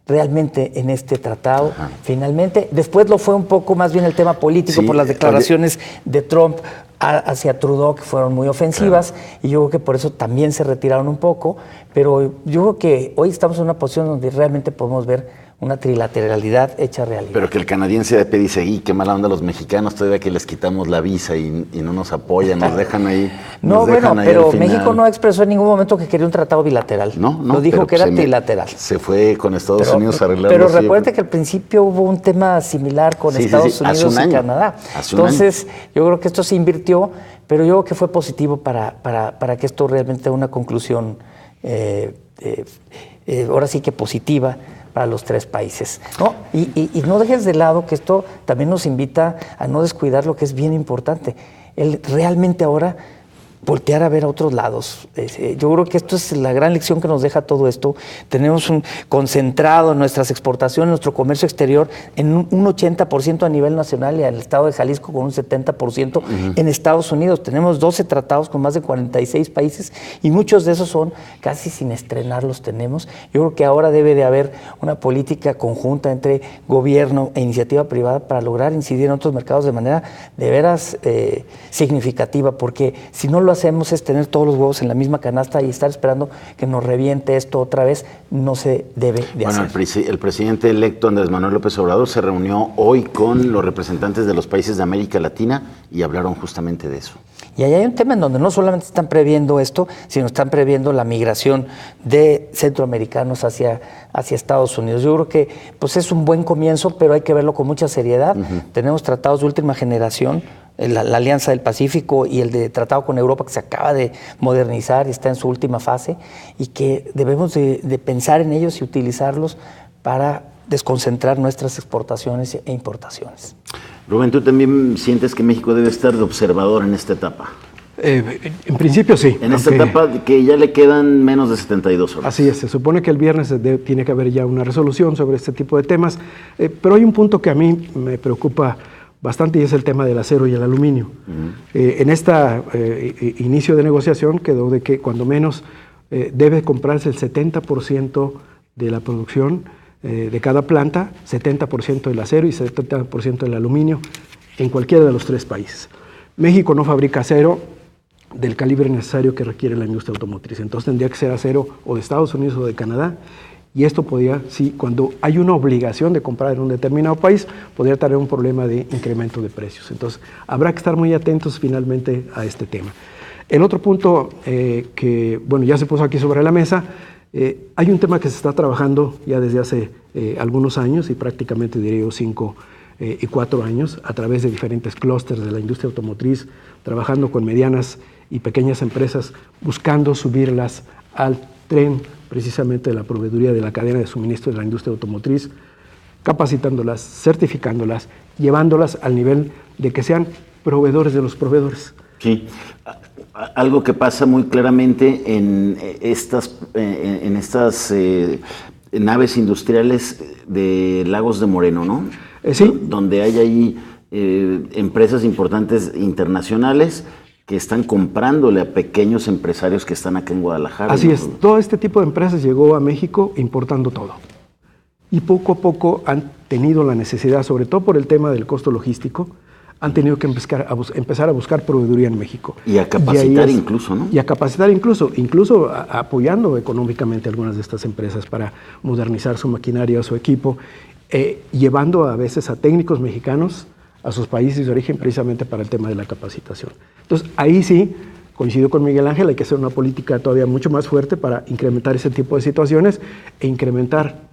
realmente en este tratado. Ajá. Finalmente, después lo fue un poco más bien el tema político, sí, por las declaraciones de Trump hacia Trudeau, que fueron muy ofensivas, claro. Y yo creo que por eso también se retiraron un poco, pero yo creo que hoy estamos en una posición donde realmente podemos ver una trilateralidad hecha realidad. Pero que el canadiense de dice, y qué mala onda los mexicanos, todavía que les quitamos la visa y no nos apoyan, nos dejan ahí. No, bueno, pero México no expresó en ningún momento que quería un tratado bilateral. No, lo dijo que era trilateral. Se fue con Estados Unidos a arreglarlo. Pero recuerde que al principio hubo un tema similar con Estados Unidos y Canadá. Entonces, yo creo que esto se invirtió, pero yo creo que fue positivo para que esto realmente dé una conclusión, ahora sí que positiva, para los tres países, ¿no? Y no dejes de lado que esto también nos invita a no descuidar lo que es bien importante. El realmente ahora voltear a ver a otros lados. Yo creo que esto es la gran lección que nos deja todo esto. Tenemos concentrado nuestras exportaciones, nuestro comercio exterior en un 80% a nivel nacional y al estado de Jalisco con un 70% en Estados Unidos. Tenemos 12 tratados con más de 46 países y muchos de esos son casi sin estrenar los tenemos. Yo creo que ahora debe de haber una política conjunta entre gobierno e iniciativa privada para lograr incidir en otros mercados de manera de veras significativa, porque si no lo hacemos es tener todos los huevos en la misma canasta y estar esperando que nos reviente esto otra vez, no se debe de hacer. Bueno, el presidente electo Andrés Manuel López Obrador se reunió hoy con los representantes de los países de América Latina y hablaron justamente de eso. Y ahí hay un tema en donde no solamente están previendo esto, sino están previendo la migración de centroamericanos hacia Estados Unidos. Yo creo que pues es un buen comienzo, pero hay que verlo con mucha seriedad. Tenemos tratados de última generación, la Alianza del Pacífico y el de tratado con Europa que se acaba de modernizar y está en su última fase, y que debemos de pensar en ellos y utilizarlos para desconcentrar nuestras exportaciones e importaciones. Rubén, ¿tú también sientes que México debe estar de observador en esta etapa? En principio sí. En esta etapa que ya le quedan menos de 72 horas. Así es, se supone que el viernes tiene que haber ya una resolución sobre este tipo de temas, pero hay un punto que a mí me preocupa bastante y es el tema del acero y el aluminio. En este inicio de negociación quedó de que cuando menos debe comprarse el 70% de la producción de cada planta, 70% del acero y 70% del aluminio en cualquiera de los tres países. México no fabrica acero del calibre necesario que requiere la industria automotriz, entonces tendría que ser acero o de Estados Unidos o de Canadá, y esto podría, sí, cuando hay una obligación de comprar en un determinado país, podría traer un problema de incremento de precios. Entonces habrá que estar muy atentos finalmente a este tema. El otro punto que, bueno, ya se puso aquí sobre la mesa, hay un tema que se está trabajando ya desde hace algunos años, y prácticamente diría yo 5 y 4 años, a través de diferentes clústeres de la industria automotriz, trabajando con medianas y pequeñas empresas, buscando subirlas al tren precisamente de la proveeduría de la cadena de suministro de la industria automotriz, capacitándolas, certificándolas, llevándolas al nivel de que sean proveedores de los proveedores. Sí. Algo que pasa muy claramente en estas naves industriales de Lagos de Moreno, ¿no? Sí. Donde hay ahí empresas importantes internacionales que están comprándole a pequeños empresarios que están acá en Guadalajara. Así es, todo este tipo de empresas llegó a México importando todo. Y poco a poco han tenido la necesidad, sobre todo por el tema del costo logístico, han tenido que empezar a buscar proveeduría en México. Y a capacitar incluso, ¿no? Y a capacitar incluso apoyando económicamente a algunas de estas empresas para modernizar su maquinaria o su equipo, llevando a veces a técnicos mexicanos a sus países de origen precisamente para el tema de la capacitación. Entonces, ahí sí, coincido con Miguel Ángel, hay que hacer una política todavía mucho más fuerte para incrementar ese tipo de situaciones e incrementar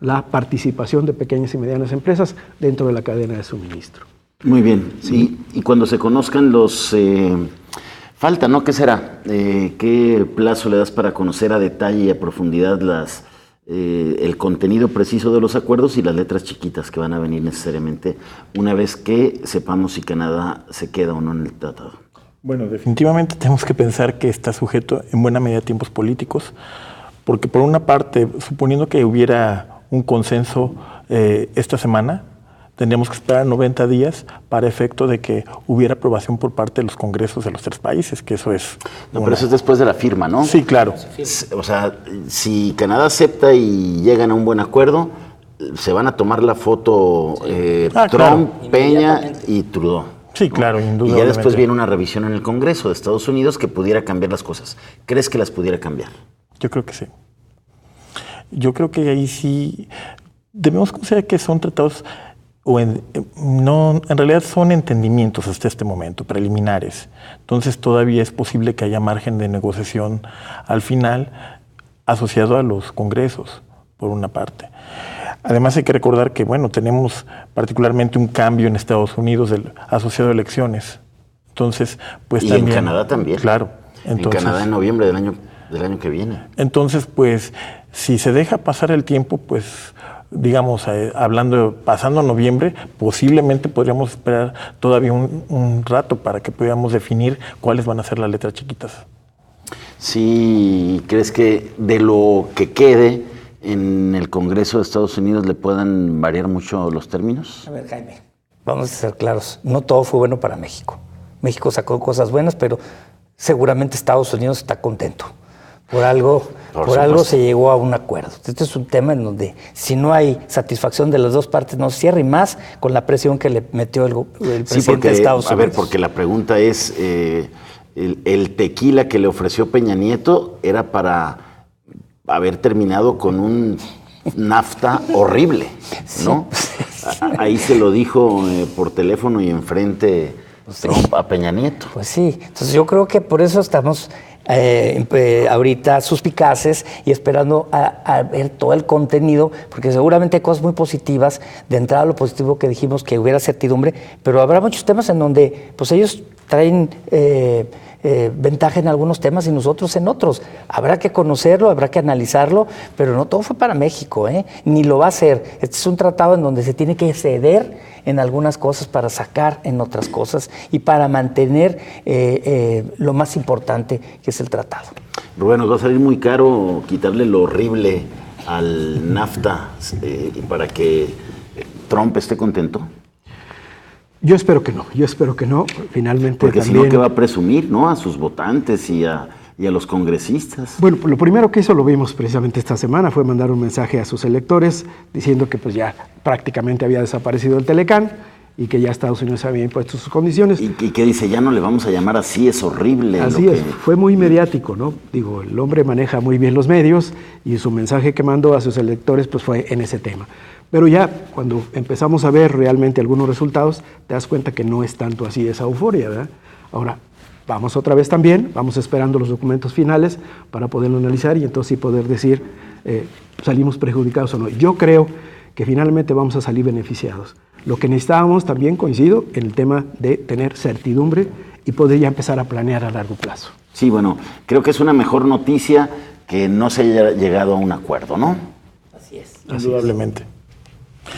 la participación de pequeñas y medianas empresas dentro de la cadena de suministro. Muy bien, sí. Y cuando se conozcan los... falta, ¿no? ¿Qué será? ¿Qué plazo le das para conocer a detalle y a profundidad el contenido preciso de los acuerdos y las letras chiquitas que van a venir necesariamente una vez que sepamos si Canadá se queda o no en el tratado? Bueno, definitivamente tenemos que pensar que está sujeto en buena medida a tiempos políticos, porque por una parte, suponiendo que hubiera un consenso esta semana, tendríamos que esperar 90 días para efecto de que hubiera aprobación por parte de los congresos de los tres países, que eso es... No, pero eso es después de la firma, ¿no? Sí, claro. O sea, si Canadá acepta y llegan a un buen acuerdo, se van a tomar la foto Trump, claro, Peña y Trudeau. Sí, claro, indudablemente. Y ya después viene una revisión en el Congreso de Estados Unidos que pudiera cambiar las cosas. ¿Crees que las pudiera cambiar? Yo creo que sí. Yo creo que ahí sí... debemos considerar que son tratados, en realidad son entendimientos hasta este momento, preliminares. Entonces todavía es posible que haya margen de negociación al final, asociado a los congresos, por una parte. Además hay que recordar que, bueno, tenemos particularmente un cambio en Estados Unidos asociado a elecciones. Entonces, pues y también... en Canadá también. Claro. Entonces, en Canadá en noviembre del año que viene. Entonces, pues, si se deja pasar el tiempo, pues, digamos, pasando noviembre, posiblemente podríamos esperar todavía un rato para que pudiéramos definir cuáles van a ser las letras chiquitas. Sí, ¿crees que de lo que quede en el Congreso de Estados Unidos le puedan variar mucho los términos? A ver, Jaime, vamos a ser claros, no todo fue bueno para México. México sacó cosas buenas, pero seguramente Estados Unidos está contento. Por algo se llegó a un acuerdo. Este es un tema en donde si no hay satisfacción de las dos partes no se cierra, y más con la presión que le metió el presidente de Estados Unidos. A ver, porque la pregunta es, el tequila que le ofreció Peña Nieto era para haber terminado con un NAFTA horrible, ¿no? Sí. Ahí se lo dijo por teléfono y enfrente Trump a Peña Nieto. Pues sí, entonces yo creo que por eso estamos ahorita suspicaces y esperando a ver todo el contenido, porque seguramente hay cosas muy positivas. De entrada, lo positivo que dijimos, que hubiera certidumbre, pero habrá muchos temas en donde pues ellos traen ventaja en algunos temas y nosotros en otros. Habrá que conocerlo, habrá que analizarlo, pero no todo fue para México, ni lo va a ser. Este es un tratado en donde se tiene que ceder en algunas cosas para sacar en otras cosas y para mantener lo más importante, que es el tratado. Rubén, nos va a salir muy caro quitarle lo horrible al NAFTA para que Trump esté contento. Yo espero que no, finalmente. Porque también, si no, ¿qué va a presumir, no? A sus votantes y a los congresistas. Bueno, lo primero que hizo, lo vimos precisamente esta semana, fue mandar un mensaje a sus electores diciendo que pues ya prácticamente había desaparecido el Telecán y que ya Estados Unidos había impuesto sus condiciones. Y que dice, ya no le vamos a llamar así, es horrible. Así es, fue muy mediático, ¿no? Digo, el hombre maneja muy bien los medios y su mensaje que mandó a sus electores pues fue en ese tema. Pero ya cuando empezamos a ver realmente algunos resultados, te das cuenta que no es tanto así esa euforia, ¿verdad? Ahora, vamos otra vez también, vamos esperando los documentos finales para poderlo analizar y entonces sí poder decir, salimos perjudicados o no. Yo creo que finalmente vamos a salir beneficiados. Lo que necesitábamos también, coincido, en el tema de tener certidumbre y poder ya empezar a planear a largo plazo. Sí, bueno, creo que es una mejor noticia que no se haya llegado a un acuerdo, ¿no? Así es. Indudablemente.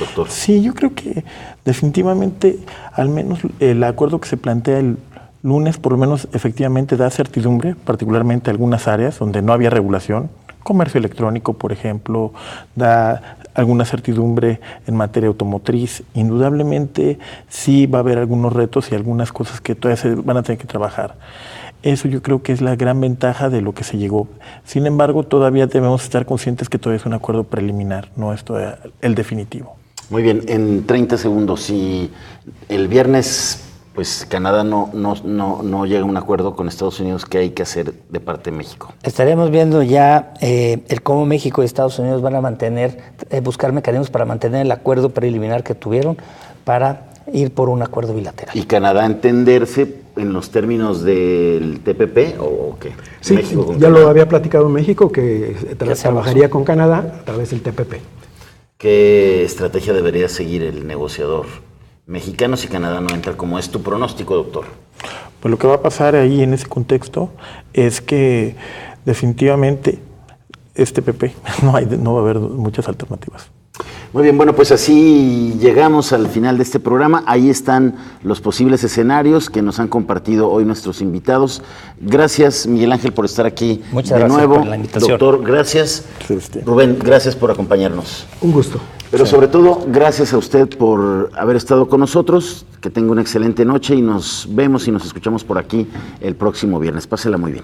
Doctor. Sí, yo creo que definitivamente, al menos el acuerdo que se plantea el lunes, por lo menos efectivamente da certidumbre, particularmente algunas áreas donde no había regulación, comercio electrónico, por ejemplo, da alguna certidumbre en materia automotriz. Indudablemente sí va a haber algunos retos y algunas cosas que todavía se van a tener que trabajar. Eso yo creo que es la gran ventaja de lo que se llegó. Sin embargo, todavía debemos estar conscientes que todavía es un acuerdo preliminar, no es todavía el definitivo. Muy bien, en 30 segundos, si el viernes pues Canadá no llega a un acuerdo con Estados Unidos, ¿qué hay que hacer de parte de México? Estaremos viendo ya el cómo México y Estados Unidos van a buscar mecanismos para mantener el acuerdo preliminar que tuvieron para ir por un acuerdo bilateral. ¿Y Canadá entenderse en los términos del TPP o qué? Sí, México ya lo había platicado México, que trabajaría con Canadá a través del TPP. ¿Qué estrategia debería seguir el negociador mexicano si Canadá no entra? ¿Cómo es tu pronóstico, doctor? Pues lo que va a pasar ahí en ese contexto es que definitivamente este TPP no va a haber muchas alternativas. Muy bien, bueno, pues así llegamos al final de este programa. Ahí están los posibles escenarios que nos han compartido hoy nuestros invitados. Gracias, Miguel Ángel, por estar aquí. Muchas de nuevo. Por la invitación. Doctor, gracias. Rubén, gracias por acompañarnos. Un gusto. Pero sobre todo, gracias a usted por haber estado con nosotros. Que tenga una excelente noche y nos vemos y nos escuchamos por aquí el próximo viernes. Pásela muy bien.